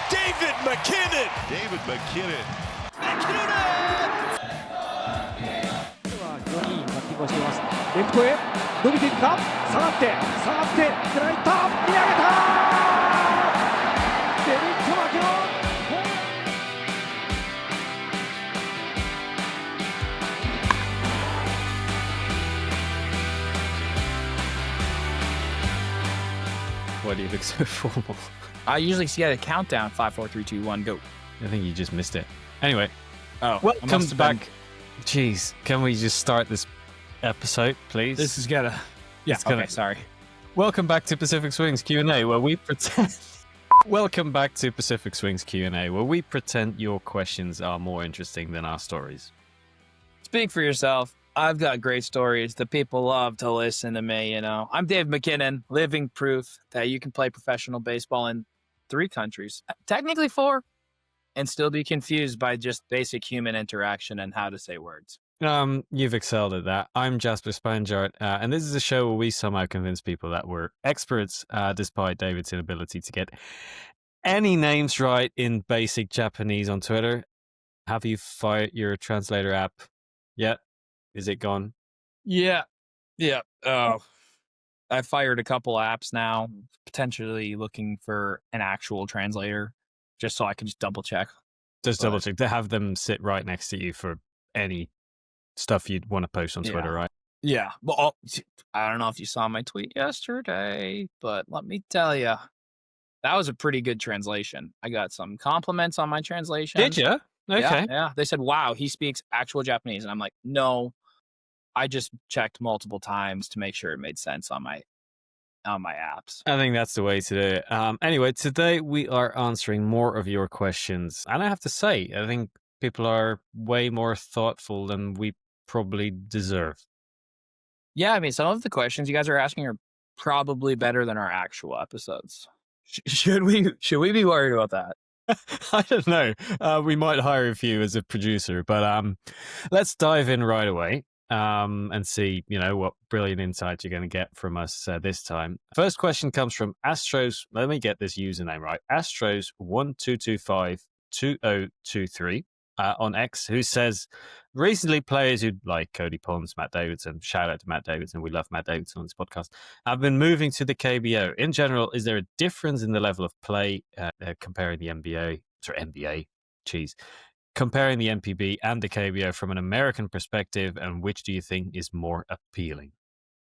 David MacKinnon. David MacKinnon. MacKinnon! 非常にいいバッティングをしています。レフトへ伸びていくか、下がって狙いった、見上げたデビッド・マキノン。Why do you look so formal? I usually see a countdown, 5, 4, 3, 2, 1, go. I think you just missed it. Anyway, Welcome back. Jeez, can we just start this episode, please? This is gonna... Yeah, okay, sorry. Welcome back to Pacific Swings Q&A, where we pretend... Welcome back to Pacific Swings Q&A, where we pretend your questions are more interesting than our stories. Speak for yourself. I've got great stories. The people love to listen to me, you know. I'm Dave MacKinnon, living proof that you can play professional baseball in 3 countries, technically 4, and still be confused by just basic human interaction and how to say words. You've excelled at that. I'm Jasper Spanjart, and this is a show where we somehow convince people that we're experts, despite David's inability to get any names right in basic Japanese on Twitter. Have you fired your translator app yet? Is it gone? Yeah. Oh, I fired a couple apps now, potentially looking for an actual translator, just so I can just double check. Double check. To have them sit right next to you for any stuff you'd want to post on Twitter, right? Yeah. Well, I don't know if you saw my tweet yesterday, but let me tell you, that was a pretty good translation. I got some compliments on my translation. Did you? Okay. Yeah. They said, wow, he speaks actual Japanese. And I'm like, no, I just checked multiple times to make sure it made sense on my apps. I think that's the way to do it. Anyway, today we are answering more of your questions. And I have to say, I think people are way more thoughtful than we probably deserve. Yeah, I mean, some of the questions you guys are asking are probably better than our actual episodes. Should we be worried about that? I don't know. We might hire a few as a producer, but let's dive in right away. And see, what brilliant insights you're going to get from us this time. First question comes from Astros. Let me get this username right. Astros12252023 on X, who says, recently players who like Cody Ponce, Matt Davidson, shout out to Matt Davidson, we love Matt Davidson on this podcast, have been moving to the KBO. In general, is there a difference in the level of play comparing the comparing the NPB and the KBO from an American perspective, and which do you think is more appealing?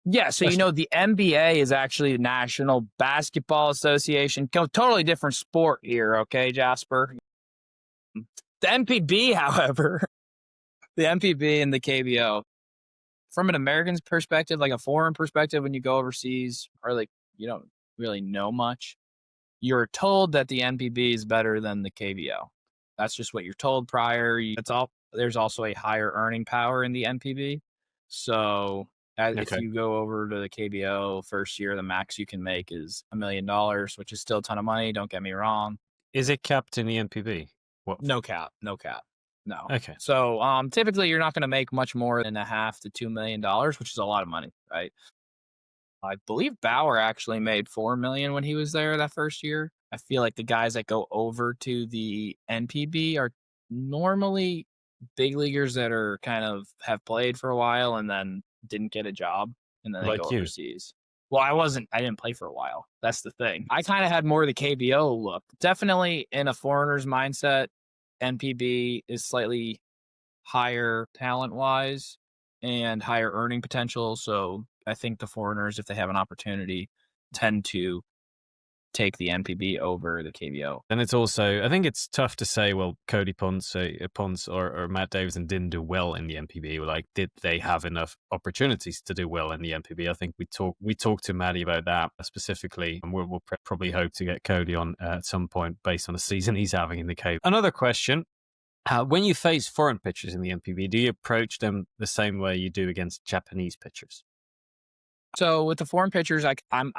Yeah, so the NBA is actually the National Basketball Association. Totally different sport here, okay, Jasper? The NPB, however, the NPB and the KBO, from an American's perspective, like a foreign perspective, when you go overseas, or like you don't really know much, you're told that the NPB is better than the KBO. That's just what you're told prior. There's also a higher earning power in the NPB. So if you go over to the KBO first year, the max you can make is $1 million, which is still a ton of money. Don't get me wrong. Is it capped in the NPB? What? No cap. No. Okay. So typically you're not going to make much more than $1.5 to $2 million, which is a lot of money, right? I believe Bauer actually made $4 million when he was there that first year. I feel like the guys that go over to the NPB are normally big leaguers that are kind of have played for a while and then didn't get a job, and then they go overseas. Well, I didn't play for a while. That's the thing. I kind of had more of the KBO look. Definitely in a foreigner's mindset, NPB is slightly higher talent-wise and higher earning potential. So I think the foreigners, if they have an opportunity, tend to take the NPB over the KBO. And it's also, I think it's tough to say, well, Cody Ponce or Matt Davidson didn't do well in the NPB. Like, did they have enough opportunities to do well in the NPB? I think we talked to Matty about that specifically, and we'll probably hope to get Cody on at some point based on the season he's having in the KBO. Another question. When you face foreign pitchers in the NPB, do you approach them the same way you do against Japanese pitchers? So with the foreign pitchers, I'm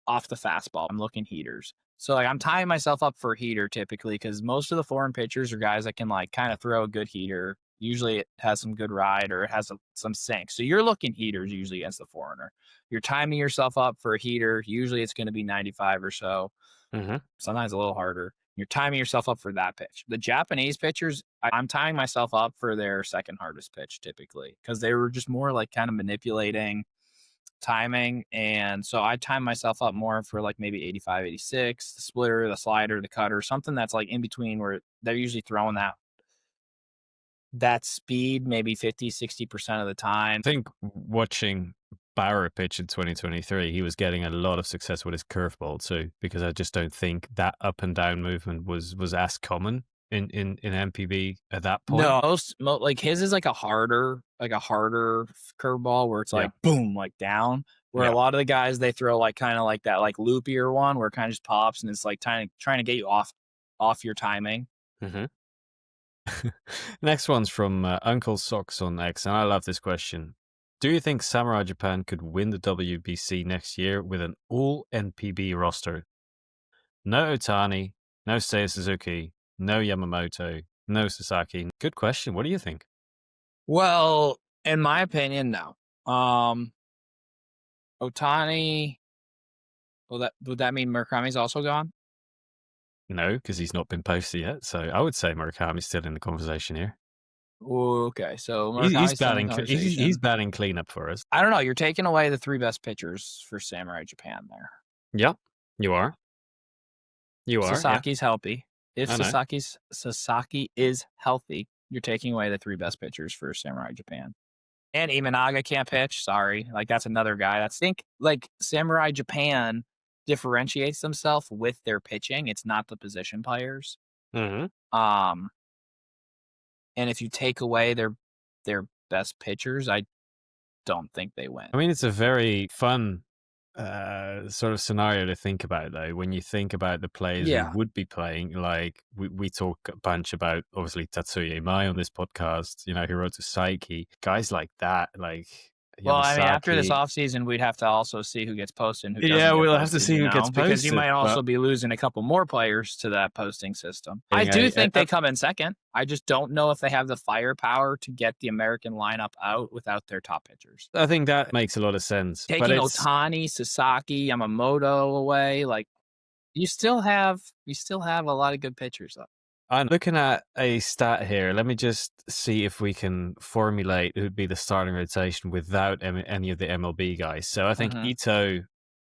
off the fastball. I'm looking heaters. So I'm tying myself up for a heater typically, because most of the foreign pitchers are guys that can kind of throw a good heater. Usually it has some good ride or it has some sink. So you're looking heaters usually against the foreigner. You're timing yourself up for a heater. Usually it's going to be 95 or so. Mm-hmm. Sometimes a little harder. You're timing yourself up for that pitch. The Japanese pitchers, I'm timing myself up for their second hardest pitch typically because they were just more like kind of manipulating timing. And so I time myself up more for like maybe 85, 86, the splitter, the slider, the cutter, something that's like in between where they're usually throwing that speed maybe 50, 60% of the time. I think watching Bauer pitch in 2023, he was getting a lot of success with his curveball too, because I just don't think that up and down movement was as common in MPB at that point. No, like his is like a harder curveball where it's like boom, like down. Where a lot of the guys they throw like kind of like that like loopier one where it kind of just pops and it's like trying to get you off your timing. Mm-hmm. Next one's from Uncle Socks on X, and I love this question. Do you think Samurai Japan could win the WBC next year with an all NPB roster? No Ohtani, no Seiya Suzuki, no Yamamoto, no Sasaki. Good question. What do you think? Well, in my opinion, no. Ohtani, would that mean Murakami's also gone? No, because he's not been posted yet. So I would say Murakami's still in the conversation here. Okay, so he's batting cleanup for us. I don't know. You're taking away the three best pitchers for Samurai Japan there. Yeah, you are. Sasaki's healthy. If Sasaki is healthy, you're taking away the three best pitchers for Samurai Japan. And Imanaga can't pitch. Sorry, like that's another guy. Like Samurai Japan differentiates themselves with their pitching. It's not the position players. Mm-hmm. And if you take away their best pitchers, I don't think they win. I mean, it's a very fun sort of scenario to think about, though. When you think about the players who would be playing, like we talk a bunch about, obviously, Tatsuya Imai on this podcast, Hiroto Saiki, guys like that, like... Well, I mean, after this offseason, we'd have to also see who gets posted and who doesn't. Yeah, we'll have to see who gets posted. Because you might also be losing a couple more players to that posting system. I do think they come in second. I just don't know if they have the firepower to get the American lineup out without their top pitchers. I think that makes a lot of sense. Taking Ohtani, Sasaki, Yamamoto away, like you still have a lot of good pitchers though. I'm looking at a stat here. Let me just see if we can formulate who would be the starting rotation without any of the MLB guys. So I think Ito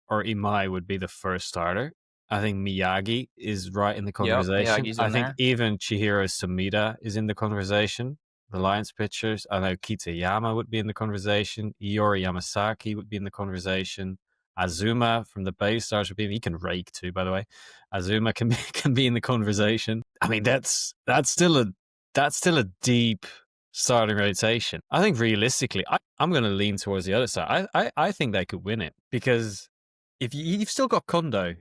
or Imai would be the first starter. I think Miyagi is right in the conversation. I think even Chihiro Sumida is in the conversation. The Lions pitchers. I know Kitayama would be in the conversation. Iori Yamasaki would be in the conversation. Azuma from the Bay Stars would be. He can rake too, by the way. Azuma can be in the conversation. I mean, that's still a deep starting rotation. I think realistically, I'm going to lean towards the other side. I think they could win it because if you've still got Kondo,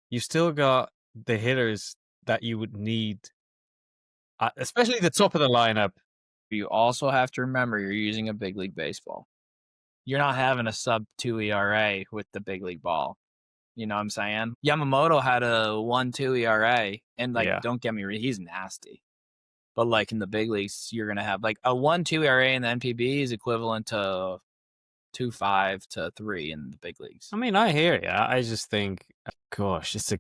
you've still got the hitters that you would need, especially the top of the lineup. You also have to remember you're using a big league baseball. You're not having a sub-2 ERA with the big league ball. You know what I'm saying? Yamamoto had a 1.2 ERA, and don't get me wrong, he's nasty. But like in the big leagues, you're gonna have like a 1.2 ERA in the NPB is equivalent to 2.5 to 3 in the big leagues. I mean, I hear you. I just think, gosh, it's a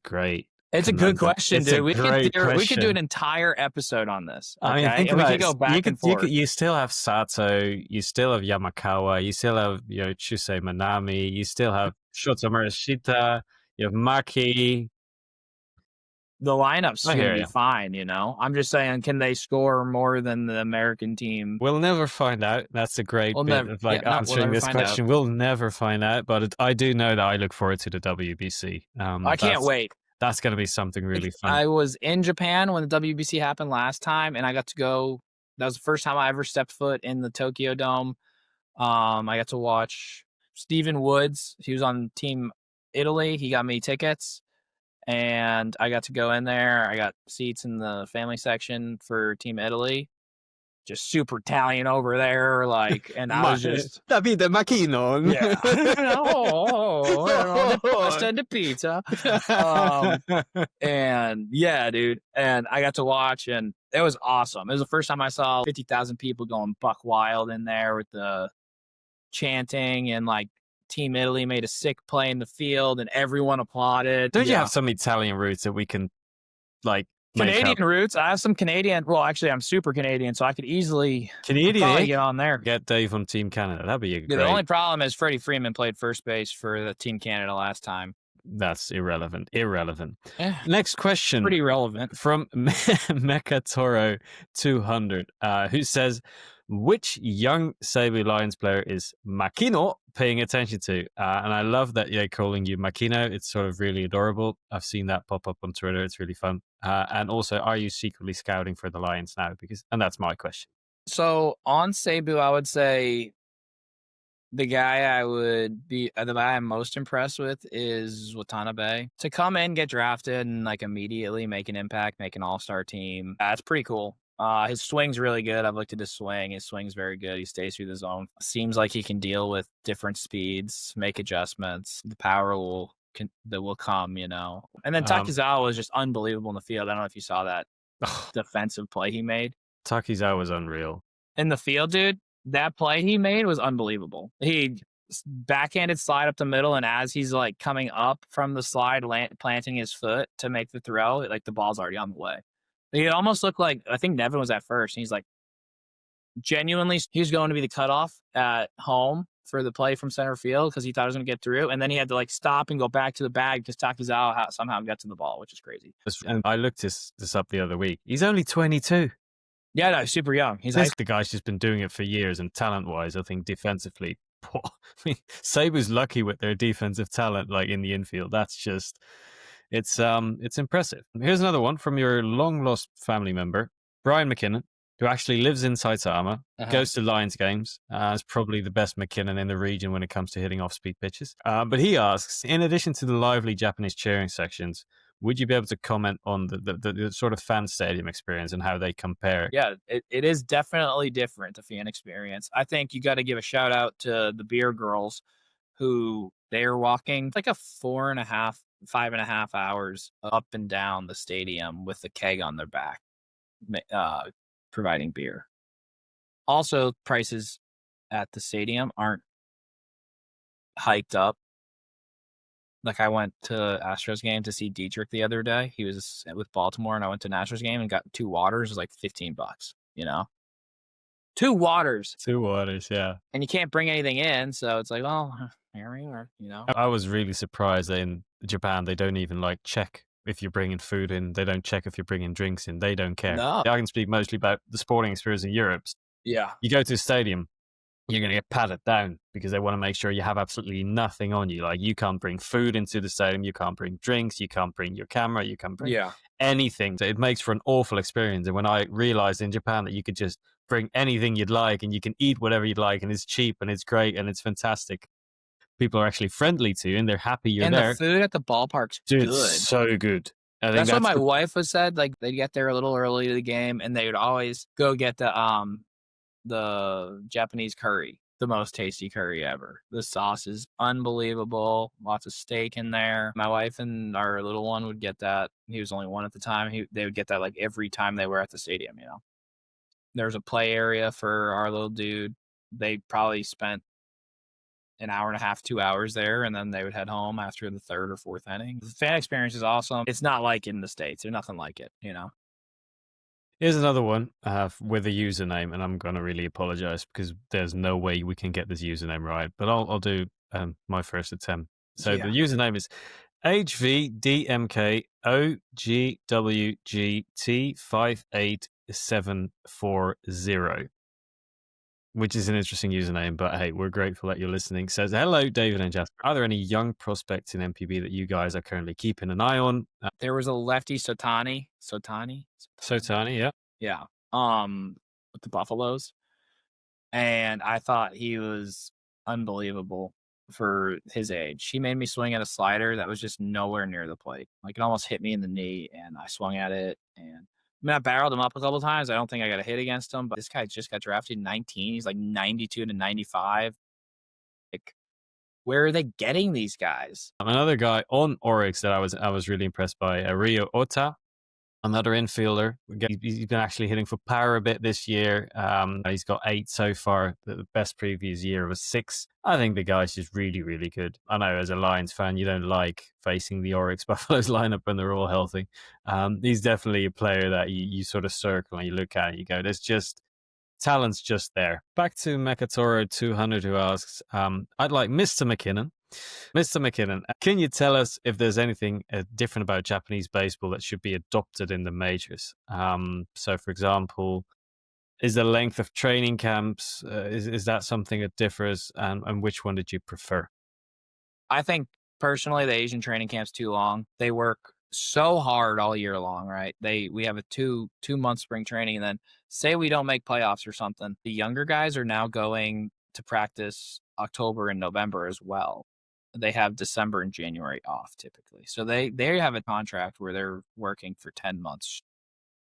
good question, dude. We could do an entire episode on this. Okay? I mean, think about we could go back and forth. You still have Sato, you still have Yamakawa, you still have Chusei Manami, you still have Shota Murashita, you have Maki. The lineup's going to be fine, I'm just saying, can they score more than the American team? We'll never find out. That's a great bit of answering this question. We'll never find out, but I do know that I look forward to the WBC. I can't wait. That's going to be something really fun. I was in Japan when the WBC happened last time, and I got to go. That was the first time I ever stepped foot in the Tokyo Dome. I got to watch Stephen Woods. He was on Team Italy. He got me tickets, and I got to go in there. I got seats in the family section for Team Italy. Just super Italian over there, and I was just Davide MacKinnon. Yeah, pasta and the pizza, and yeah, dude. And I got to watch, and it was awesome. It was the first time I saw 50,000 people going buck wild in there with the chanting, and Team Italy made a sick play in the field, and everyone applauded. Don't you have some Italian roots that we can like make Canadian up. roots. I have some Canadian. Well, actually, I'm super Canadian, so I could easily Canadian, probably eh? get on there. Get Dave on Team Canada. That'd be a Yeah, great. the only problem is Freddie Freeman played first base for the Team Canada last time. That's irrelevant. Irrelevant. Eh, Next question. pretty relevant. From Mecha Toro 200, who says, which young Seibu Lions player is MacKinnon paying attention to? And I love that you're calling you MacKinnon. It's sort of really adorable. I've seen that pop up on Twitter. It's really fun. And also, are you secretly scouting for the Lions now? And that's my question. So on Seibu, I would say the guy the guy I'm most impressed with is Watanabe. To come in, get drafted, and like immediately make an impact, make an all-star team, that's pretty cool. His swing's really good. I've looked at his swing. His swing's very good. He stays through the zone. Seems like he can deal with different speeds, make adjustments. The power that will come, you know. And then Takizawa was just unbelievable in the field. I don't know if you saw that defensive play he made. Takizawa was unreal. In the field, dude, that play he made was unbelievable. He backhanded slide up the middle, and as he's like coming up from the slide, planting his foot to make the throw, like the ball's already on the way. It almost looked like, I think Nevin was at first, and he's like, genuinely, he was going to be the cutoff at home for the play from center field because he thought he was going to get through, and then he had to like stop and go back to the bag because Takizawa somehow got to the ball, which is crazy. And I looked this up the other week. He's only 22. Yeah, no, super young. The guy's just been doing it for years, and talent-wise, I think defensively, I mean, Seibu's lucky with their defensive talent, like in the infield. That's just, it's impressive. Here's another one from your long-lost family member, Brian MacKinnon, who actually lives in Saitama, goes to Lions games, is probably the best MacKinnon in the region when it comes to hitting off-speed pitches. But he asks, in addition to the lively Japanese cheering sections, would you be able to comment on the sort of fan stadium experience and how they compare? Yeah, it is definitely different, the fan experience. I think you got to give a shout out to the beer girls who they are walking like a 4.5, 5.5 hours up and down the stadium with the keg on their back, providing beer. Also, prices at the stadium aren't hiked up. Like I went to Astros game to see Dietrich the other day. He was with Baltimore, and I went to an Astros game and got 2 waters. It was like $15, you know? 2 waters. 2 waters, yeah. And you can't bring anything in, so it's like, oh, here we are, you know? I was really surprised that in Japan, they don't even like check if you're bringing food in. They don't check if you're bringing drinks in. They don't care. No. I can speak mostly about the sporting experience in Europe. Yeah. You go to a stadium, you're going to get patted down because they want to make sure you have absolutely nothing on you. Like you can't bring food into the stadium, you can't bring drinks, you can't bring your camera, you can't bring anything. So it makes for an awful experience. And when I realized in Japan that you could just bring anything you'd like and you can eat whatever you'd like and it's cheap and it's great and it's fantastic. People are actually friendly to you and they're happy you're there. And the food at the ballpark's Dude, good. it's so good. I think that's what my wife has said. Like they'd get there a little early to the game and they would always go get the Japanese curry, the most tasty curry ever. The sauce is unbelievable. Lots of steak in there. My wife and our little one would get that. He was only 1 at the time. They would get that like every time they were at the stadium, you know. There's a play area for our little dude. They probably spent an hour and a half, 2 hours there, and then they would head home after the 3rd or 4th inning. The fan experience is awesome. It's not like in the States. There's nothing like it, you know. Here's another one with a username, and I'm going to really apologize because there's no way we can get this username right, but I'll do my first attempt. So the username is HVDMKOGWGT58740, which is an interesting username, but hey, we're grateful that you're listening. Says, hello, David and Jasper. Are there any young prospects in MPB that you guys are currently keeping an eye on? There was a lefty, Ohtani, yeah. Yeah. With the Buffaloes. And I thought he was unbelievable for his age. He made me swing at a slider that was just nowhere near the plate. Like it almost hit me in the knee and I swung at it. And I mean, I barreled him up a couple of times. I don't think I got a hit against him, but this guy just got drafted 19. He's like 92 to 95. Like, where are they getting these guys? Another guy on Oryx that I was really impressed by, Rio Ota. Another infielder. He's been actually hitting for power a bit this year. He's got 8 so far. The best previous year was 6. I think the guy's just really, really good. I know as a Lions fan, you don't like facing the Oryx Buffaloes lineup when they're all healthy. He's definitely a player that you sort of circle and you look at and you go, there's just talent's just there. Back to Mekatoro 200 who asks, I'd like Mr. MacKinnon. Mr. MacKinnon, can you tell us if there's anything different about Japanese baseball that should be adopted in the majors? So, for example, is the length of training camps, is that something that differs? And which one did you prefer? I think, personally, the Asian training camp's too long. They work so hard all year long, right? We have a two-month spring training, and then say we don't make playoffs or something. The younger guys are now going to practice October and November as well. They have December and January off typically. So they have a contract where they're working for 10 months.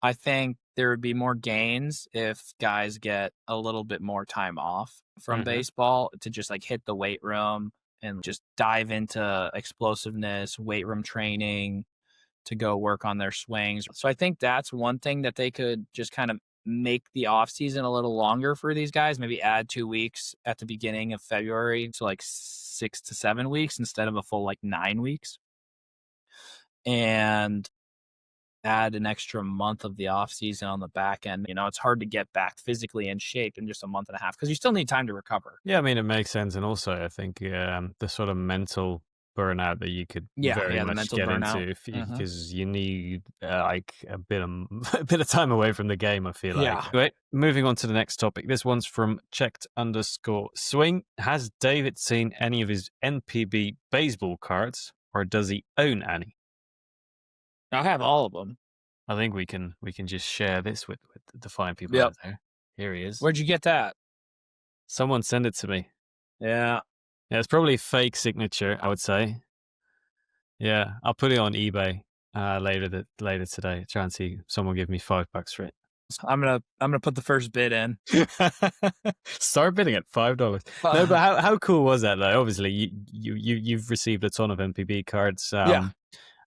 I think there would be more gains if guys get a little bit more time off from baseball to just like hit the weight room and just dive into explosiveness, weight room training to go work on their swings. So I think that's one thing that they could just kind of make the off season a little longer for these guys, maybe add 2 weeks at the beginning of February to like 6 to 7 weeks instead of a full like 9 weeks, and add an extra month of the off season on the back end. It's hard to get back physically in shape in just a month and a half because you still need time to recover. Yeah, I mean, it makes sense. And also, I think the sort of mental burnout that you could very much get into because you need like a bit of time away from the game, I feel like. Yeah. Right, moving on to the next topic. This one's from checked_swing. Has David seen any of his NPB baseball cards, or does he own any? I have all of them. I think we can just share this with the fine people out there. Here he is. Where'd you get that? Someone sent it to me. Yeah. Yeah, it's probably a fake signature, I would say. Yeah, I'll put it on eBay later today. Try and see someone give me $5 for it. I'm gonna put the first bid in. Start bidding at $5. No, but how cool was that though? Obviously, you've received a ton of NPB cards. Yeah.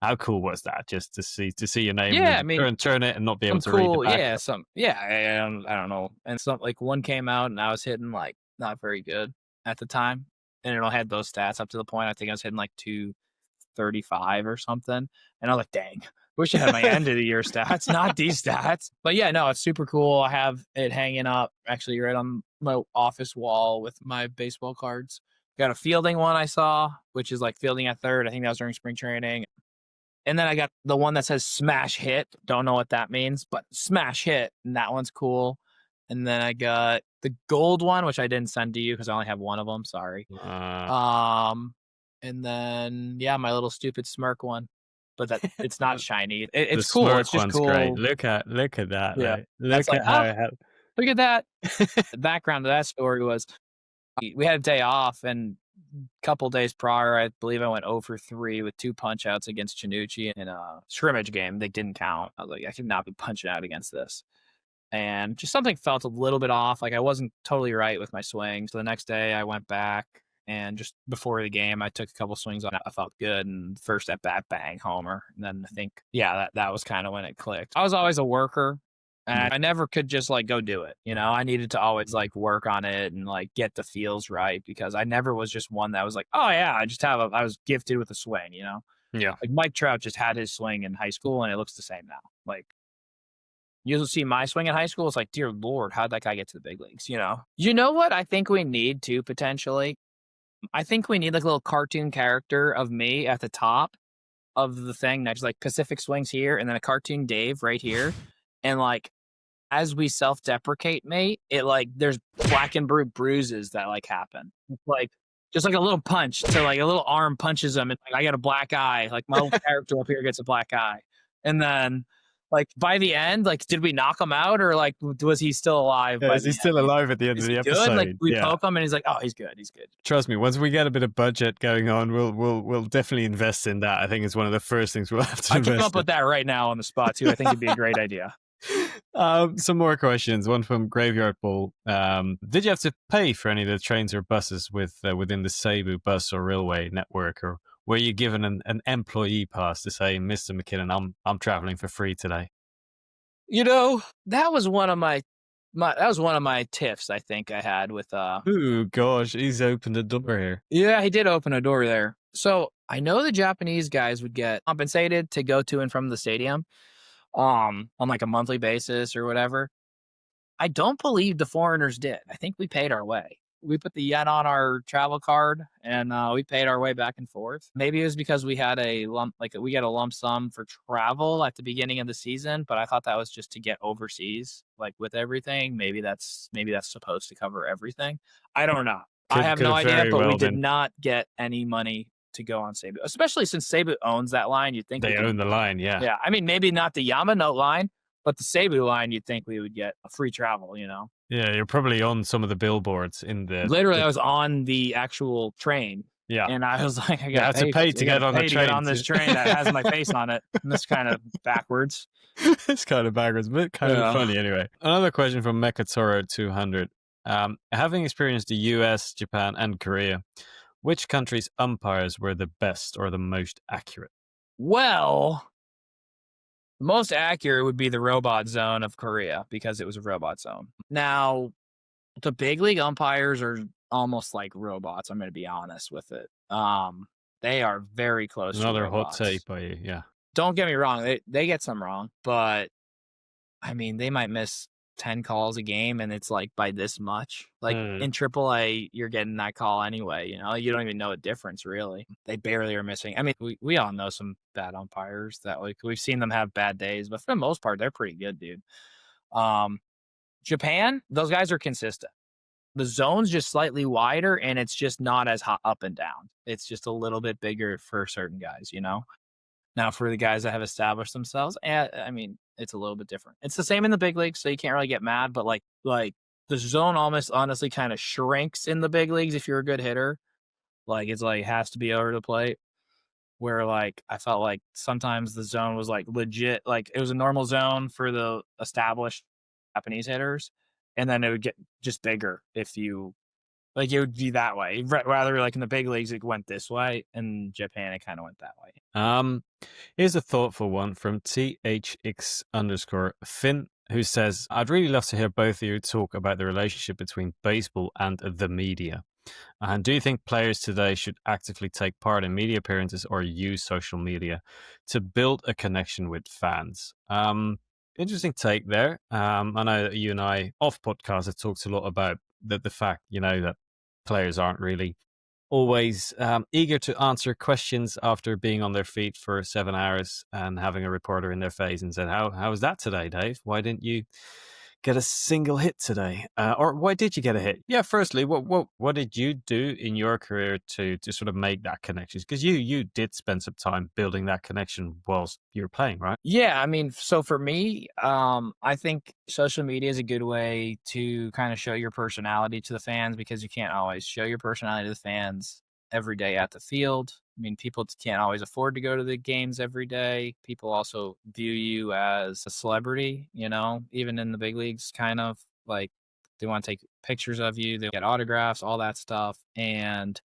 How cool was that? Just to see your name, yeah, I mean, turn it and not be able to read the back. I don't know. And some like one came out and I was hitting like not very good at the time, and it all had those stats up to the point I think I was hitting like 235 or something, and I was like, dang, wish I had my end of the year stats, not these stats. But yeah, no, it's super cool. I have it hanging up actually right on my office wall with my baseball cards. Got a fielding one I saw, which is like fielding at third. I think that was during spring training. And then I got the one that says smash hit. Don't know what that means, but smash hit. And that one's cool. And then I got the gold one, which I didn't send to you because I only have one of them. Sorry. And then, yeah, my little stupid smirk one. But that it's not shiny. It's cool. It's just cool. Great. Look at that. Yeah. Right? Look at that. The background of that story was we had a day off, and a couple days prior, I believe I went 0 for 3 with 2 punch outs against Chinucci in a scrimmage game. They didn't count. I was like, I could not be punching out against this. And just something felt a little bit off. Like I wasn't totally right with my swing. So the next day I went back, and just before the game, I took a couple swings on it. I felt good. And first at bat, bang, homer. And then I think, that was kind of when it clicked. I was always a worker. And I never could just like go do it. I needed to always like work on it and like get the feels right, because I never was just one that was like, oh yeah, I was gifted with a swing, Yeah. Like Mike Trout just had his swing in high school and it looks the same now. Like you'll see my swing in high school. It's like, dear Lord, how'd that guy get to the big leagues? You know what I think we need to potentially? I think we need like a little cartoon character of me at the top of the thing. Next, like Pacific Swings here and then a cartoon Dave right here. And like, as we self-deprecate, mate, it like there's black and blue bruises that like happen. It's like just like a little punch to like a little arm punches him, and like I got a black eye. Like my little character up here gets a black eye, and then like by the end, like did we knock him out, or like was he still alive? Yeah, is he still alive at the end of the episode? Like we poke him, and he's like, oh, he's good. Trust me, once we get a bit of budget going on, we'll definitely invest in that. I think it's one of the first things we'll have to. I came up with that right now on the spot too. I think it'd be a great idea. Some more questions. One from Graveyard Ball. Did you have to pay for any of the trains or buses within the Seibu bus or railway network, or were you given an employee pass to say, Mr. MacKinnon, I'm traveling for free today? That was one of my tiffs I think I had with Ooh, gosh, he's opened the door here. Yeah, he did open a door there. So I know the Japanese guys would get compensated to go to and from the stadium on like a monthly basis or whatever. I don't believe the foreigners did. I think we paid our way. We put the yen on our travel card and we paid our way back and forth. Maybe it was because we had we get a lump sum for travel at the beginning of the season, but I thought that was just to get overseas, like with everything. Maybe that's supposed to cover everything. I don't know. I have no idea, but we did not get any money to go on Seibu, especially since Seibu owns that line. You'd think they own the line, yeah. Yeah, I mean, maybe not the Yamamoto line, but the Seibu line, you'd think we would get a free travel, Yeah, you're probably on some of the billboards in the... Literally, I was on the actual train. Yeah. And I was like, I got to pay to get on the train. To get on this train that has my face on it. And that's kind of backwards. It's kind of backwards, but kind of funny anyway. Another question from Mekatoro200. Having experienced the US, Japan, and Korea, which countries' umpires were the best or the most accurate? Well, the most accurate would be the robot zone of Korea because it was a robot zone. Now, the big league umpires are almost like robots. I'm going to be honest with it. They are very close. Another to robots. hot take by you, yeah. Don't get me wrong. They get some wrong, but I mean, they might miss 10 calls a game and it's like by this much. Like in AAA, you're getting that call anyway. You don't even know a difference really. They barely are missing. I mean, we all know some bad umpires that like we've seen them have bad days, but for the most part, they're pretty good, dude. Japan, those guys are consistent. The zone's just slightly wider and it's just not as hot up and down. It's just a little bit bigger for certain guys, Now, for the guys that have established themselves, I mean, it's a little bit different. It's the same in the big leagues, so you can't really get mad. But like the zone almost honestly kind of shrinks in the big leagues if you're a good hitter. Like it's like has to be over the plate. Where like I felt like sometimes the zone was like legit, like it was a normal zone for the established Japanese hitters, and then it would get just bigger if you. Like it would be that way. Rather, like in the big leagues, it went this way. In Japan, it kind of went that way. Here's a thoughtful one from THX_Finn, who says, I'd really love to hear both of you talk about the relationship between baseball and the media. And do you think players today should actively take part in media appearances or use social media to build a connection with fans? Interesting take there. I know that you and I, off podcast, have talked a lot about the fact, that players aren't really always eager to answer questions after being on their feet for 7 hours and having a reporter in their face and said, how was that today, Dave? Why didn't you get a single hit today? Or why did you get a hit? Yeah, firstly, what did you do in your career to sort of make that connection? Because you did spend some time building that connection whilst you were playing, right? Yeah, I mean, so for me, I think social media is a good way to kind of show your personality to the fans because you can't always show your personality to the fans every day at the field. I mean, people can't always afford to go to the games every day. People also view you as a celebrity, even in the big leagues, kind of like they want to take pictures of you, they get autographs, all that stuff. And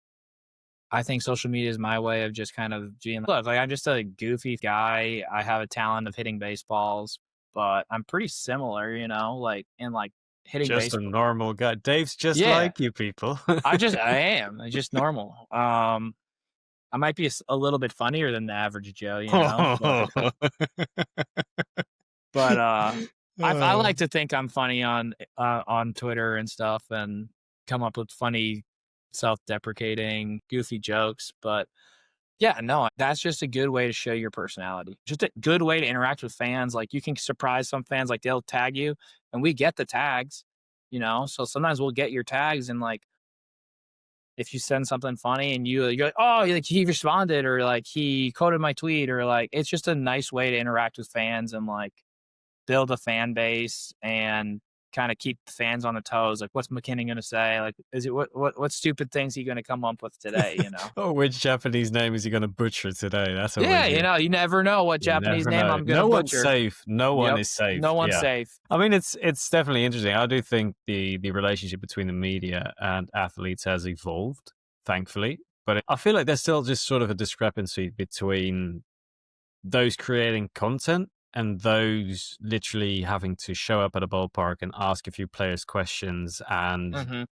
I think social media is my way of just kind of being, look, like I'm just a goofy guy. I have a talent of hitting baseballs, but I'm pretty similar, like in like hitting just baseball. A normal guy. Dave's just like you people. I am. I'm just normal. I might be a little bit funnier than the average Joe, but I like to think I'm funny on Twitter and stuff and come up with funny, self-deprecating, goofy jokes. But yeah, no, that's just a good way to show your personality. Just a good way to interact with fans. Like you can surprise some fans, like they'll tag you and we get the tags, so sometimes we'll get your tags and like, if you send something funny and you're like, oh, like he responded or like he quoted my tweet or like, it's just a nice way to interact with fans and like build a fan base and kind of keep the fans on the toes. Like, what's MacKinnon going to say? Like, is it what stupid things he going to come up with today? Oh, which Japanese name is he going to butcher today? That's what you never know what Japanese name I'm going to butcher. No one's safe. No one is safe. No one's safe. I mean, it's definitely interesting. I do think the relationship between the media and athletes has evolved, thankfully. But I feel like there's still just sort of a discrepancy between those creating content and those literally having to show up at a ballpark and ask a few players questions, and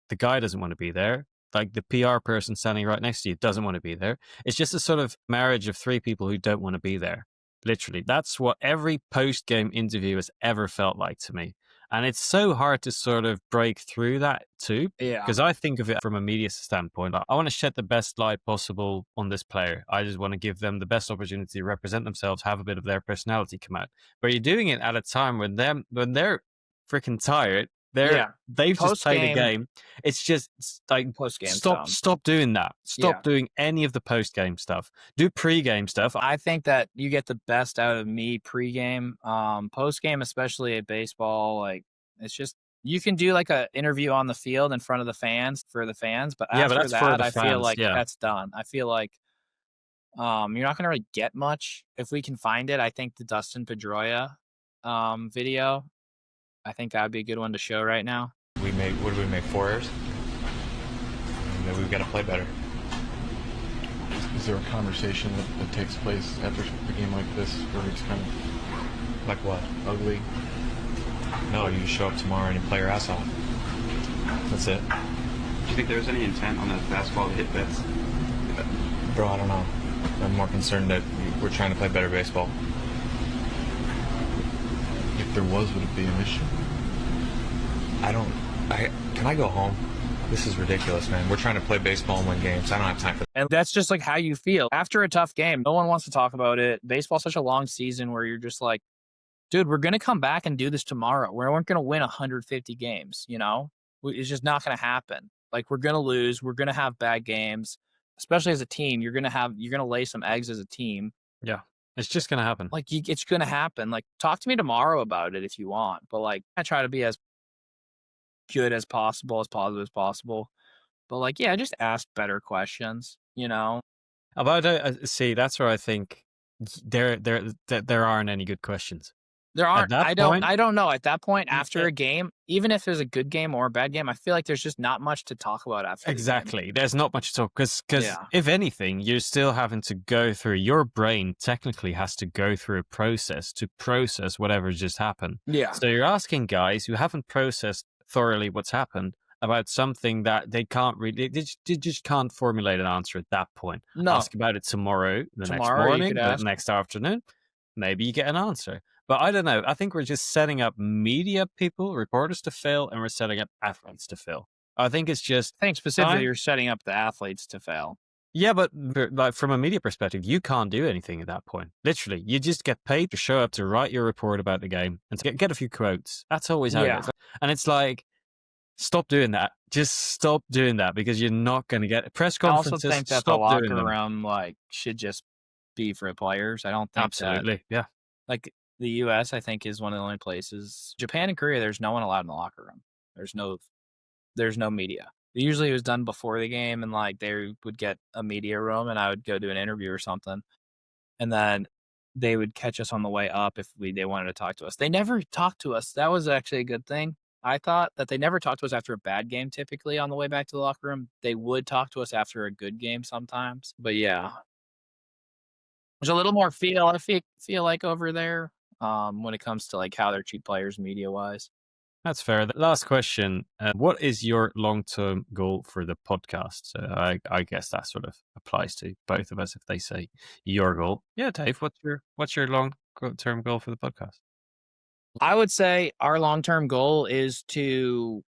the guy doesn't want to be there. Like the PR person standing right next to you doesn't want to be there. It's just a sort of marriage of three people who don't want to be there. Literally, that's what every post-game interview has ever felt like to me. And it's so hard to sort of break through that too. Yeah. Because I think of it from a media standpoint. I want to shed the best light possible on this player. I just want to give them the best opportunity to represent themselves, have a bit of their personality come out. But you're doing it at a time when they're freaking tired. They've just played a game. It's just like Post-game stop doing that. Stop doing any of the post-game stuff. Do pre-game stuff. I think that you get the best out of me pre-game. Post-game, especially at baseball, like it's just you can do like a interview on the field in front of the fans for the fans, but after that's for that, the I feel fans, like that's done. I feel like you're not going to really get much if we can find it. I think the Dustin Pedroia video, I think that would be a good one to show right now. What did we make, 4 errors? And we've got to play better. Is there a conversation that takes place after a game like this where it's kind of Like what? ugly? No, you show up tomorrow and you play your ass off. That's it. Do you think there was any intent on that fastball to hit Betts? Bro, I don't know. I'm more concerned that we're trying to play better baseball. If there was, would it be an issue? Can I go home? This is ridiculous, man. We're trying to play baseball and win games. I don't have time for that. And that's just like how you feel after a tough game. No one wants to talk about it. Baseball's such a long season where you're just like, dude, we're going to come back and do this tomorrow. We weren't going to win 150 games, you know? It's just not going to happen. Like, we're going to lose. We're going to have bad games, especially as a team. You're going to lay some eggs as a team. Yeah. It's just going to happen. Like, it's going to happen. Like, talk to me tomorrow about it if you want. But, like, I try to be as good as possible, as positive as possible. But, like, yeah, just ask better questions, you know? See, that's where I think there aren't any good questions. There aren't. I don't know. At that point, after Yeah. a game, even if there's a good game or a bad game, I feel like there's just not much to talk about after. Exactly. There's not much to talk because Yeah. if anything, you're still having to go through. Your brain technically has to go through a process to process whatever just happened. Yeah. So you're asking guys who haven't processed thoroughly what's happened about something that they can't really, they just can't formulate an answer at that point. No. Ask about it tomorrow, next you morning, could the ask. next afternoon. Maybe you get an answer. But I don't know. I think we're just setting up media people, reporters to fail, and we're setting up athletes to fail. I think it's just... I think specifically time. you're setting up the athletes to fail. Yeah, but like from a media perspective, you can't do anything at that point. Literally, you just get paid to show up to write your report about the game and to get a few quotes. That's always how it is. And it's like, stop doing that. Just stop doing that because you're not going to get press I conferences. also think that the stop locker doing them. room should just be for players. I don't think Absolutely, yeah. like the U.S. I think is one of the only places. Japan and Korea, there's no one allowed in the locker room. There's no media. Usually it was done before the game, and like they would get a media room, and I would go do an interview or something, and then they would catch us on the way up if they wanted to talk to us. They never talked to us. That was actually a good thing. I thought that they never talked to us after a bad game. Typically on the way back to the locker room, they would talk to us after a good game sometimes. But yeah, there's a little more feel. I feel like over there when it comes to like how they treat players media wise. That's fair. The last question. What is your long-term goal for the podcast? So I guess that sort of applies to both of us if they say your goal. Yeah, Dave, what's your long-term goal for the podcast? I would say our long-term goal is to,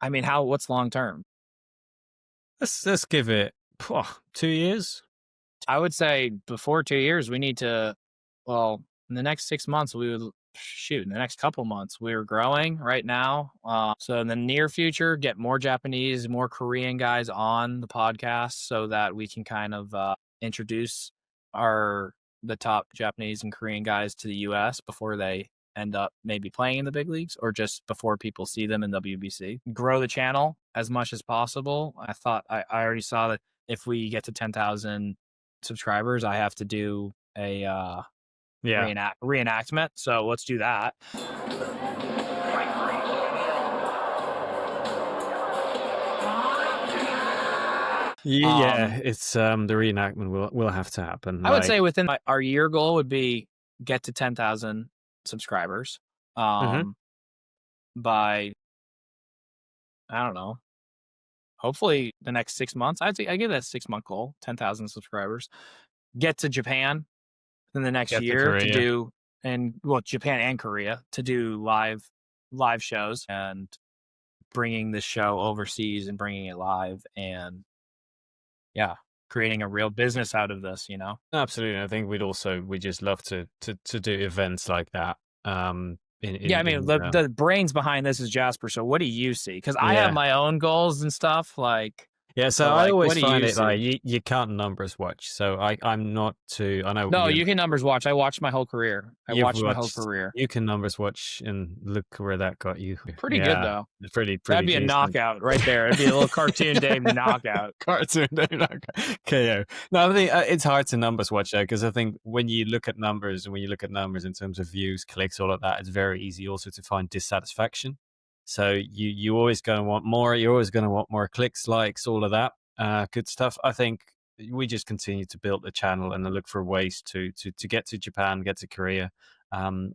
what's long-term? Let's give it 2 years. I would say before 2 years, we need to, in the next 6 months, in the next couple months, we're growing right now. So in the near future, get more Japanese, more Korean guys on the podcast so that we can kind of introduce the top Japanese and Korean guys to the U.S. before they end up maybe playing in the big leagues or just before people see them in WBC. Grow the channel as much as possible. I thought I already saw that if we get to 10,000 subscribers, I have to do a reenactment. So let's do that. Yeah, it's the reenactment will have to happen. I would say within our year goal would be get to 10,000 subscribers Mhm. by, I don't know, hopefully the next 6 months. I give that 6-month goal, 10,000 subscribers. Get to Japan in the next Get to year to Korea. do, and well, Japan and Korea to do live shows and bringing the show overseas and bringing it live and creating a real business out of this, you know? Absolutely. I think we just love to do events like that. Yeah, I mean, the brains behind this is Jasper. So what do you see? Because I have Yeah. my own goals and stuff. Like, Yeah, so but, I like, always what do find you it like see? you can't numbers watch. So I'm not too. I know No, you can numbers watch. I watched my whole career. you've My whole career. You can numbers watch, and look where that got you. Pretty good though. It's pretty That'd be a decent. knockout right there. It'd be a little cartoon Dave knockout. Cartoon KO. No, I think it's hard to numbers watch though, because I think when you look at numbers in terms of views, clicks, all of that, it's very easy also to find dissatisfaction. So you always going to want more. You're always going to want more clicks, likes, all of that good stuff. I think we just continue to build the channel and look for ways to get to Japan, get to Korea.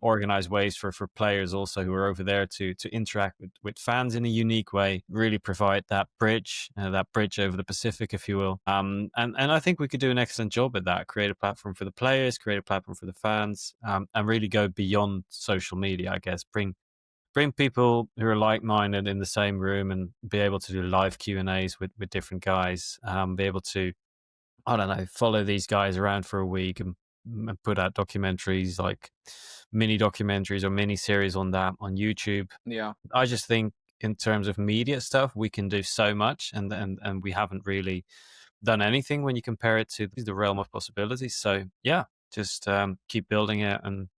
Organize ways for players also who are over there to interact with fans in a unique way, really provide that bridge over the Pacific, if you will. And I think we could do an excellent job at that, create a platform for the players, create a platform for the fans, and really go beyond social media, I guess, bring people who are like-minded in the same room and be able to do live Q&As with different guys, be able to, I don't know, follow these guys around for a week and put out documentaries, like mini documentaries or mini series on that on YouTube. Yeah. I just think in terms of media stuff, we can do so much, and we haven't really done anything when you compare it to the realm of possibilities. So yeah, just keep building it, and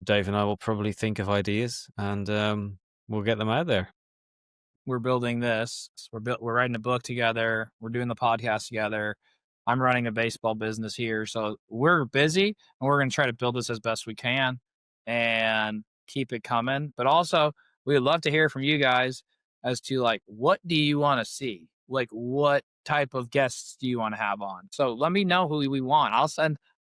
Dave and I will probably think of ideas, and we'll get them out there. We're building this. We're writing a book together. We're doing the podcast together. I'm running a baseball business here. So we're busy, and we're going to try to build this as best we can and keep it coming. But also, we'd love to hear from you guys as to, like, what do you want to see? Like, what type of guests do you want to have on? So let me know who we want.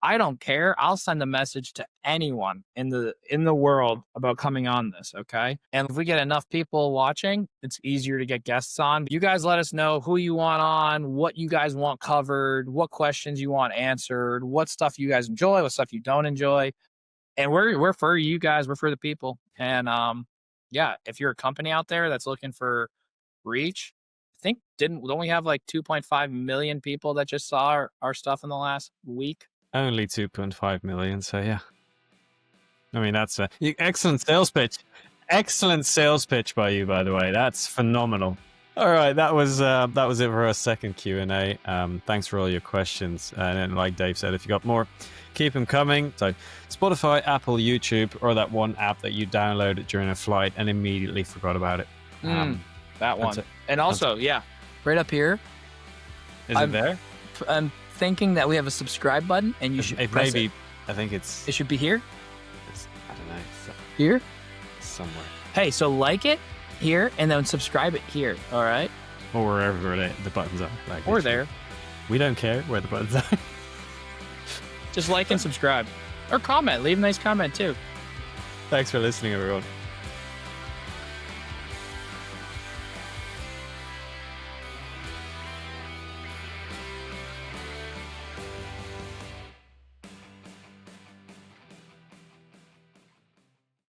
I don't care. I'll send a message to anyone in the world about coming on this, okay? And if we get enough people watching, it's easier to get guests on. You guys let us know who you want on, what you guys want covered, what questions you want answered, what stuff you guys enjoy, what stuff you don't enjoy. And we're for you guys. We're for the people. And if you're a company out there that's looking for reach, I think don't we have like 2.5 million people that just saw our stuff in the last week? Only 2.5 million, so yeah. I mean, that's an excellent sales pitch. Excellent sales pitch by you, by the way. That's phenomenal. All right, that was it for our second Q&A. Thanks for all your questions. And like Dave said, if you got more, keep them coming. So Spotify, Apple, YouTube, or that one app that you downloaded during a flight and immediately forgot about it. That one. And also, right up here. Is it there? I'm thinking that we have a subscribe button, and you should press it. I think it's... It should be here. I don't know. Here? Somewhere. Hey, so like it here, and then subscribe it here, all right? Or wherever the buttons are. Like, or there. We don't care where the buttons are. Just like and subscribe. Or comment. Leave a nice comment, too. Thanks for listening, everyone.